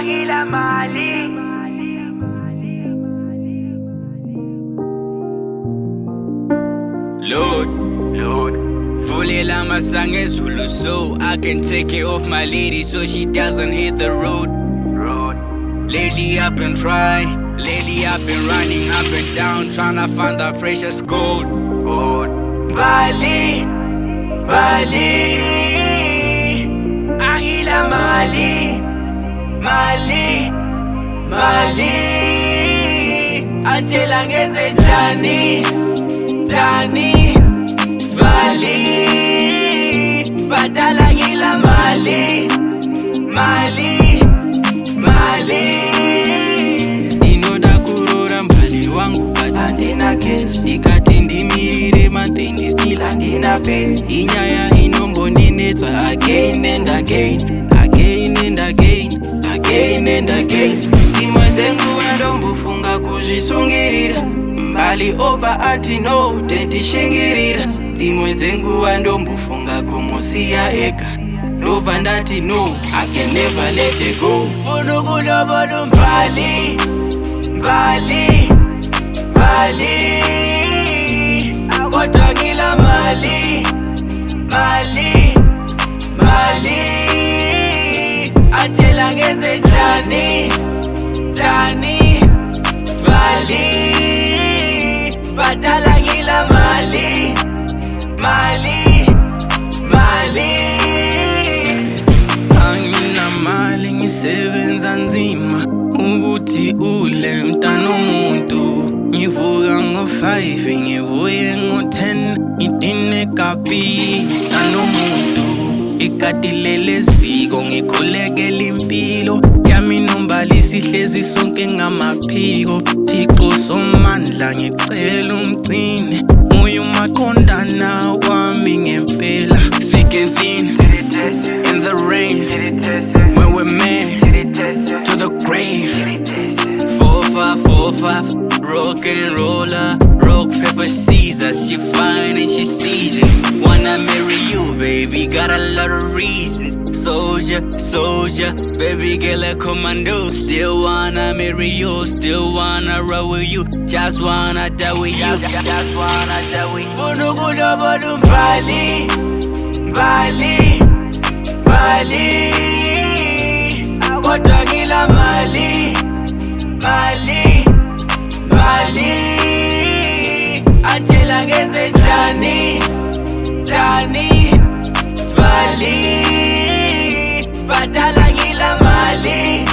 ngila mali. Lord, vulela masange Zulu so I can take care of my lady so she doesn't hit the road. Lately I've been trying, lately I've been running up and down tryna find the precious gold. Bali, angila mali, mali. Until angeze jani, sbali. Badala ngila mali. Inoda kurora mbali wangu Andina cash, ikati ndimirire mantheni still andina pay. inyaya inombondinetsa again and again. Dzimwe dzenguva ndombofunga kuzvisungirira mbali obva ati no tetishingirira. Dzimwe dzenguva ndombofunga kumusiya ega ndobva ndati no I can never let it go. Funa ukulobola umbali, mbali. Kodwa ngila mali. Until angeze jani, sbali. Badala ngila mali. Angina mali ngisebenza nzima ukuthi udle mntana umuntu. Ngivuka ngo-5 ngibuye ngo-10 ngidine kapi mntana umuntu. Ikati lele siko ngikhulekela impilo yami nombali sihlezi sonke ngamaphiko. Thixo somandla ngicela umgcine nguye umaqondana wami ngempela. Thick and thin in the rain when we're made to the grave. 4-5 rock and roller, rock paper scissors. She fine and she sees it. Wanna marry you, baby, got a lot of reasons. Soldier, baby girl a commando. Still wanna marry you, still wanna roll with you. Just wanna die with you, just wanna die with you. Funa ukulobola umbali, mbali. Kodwa ngila mali. Until angeze jani, sbali. Badala ngila mali.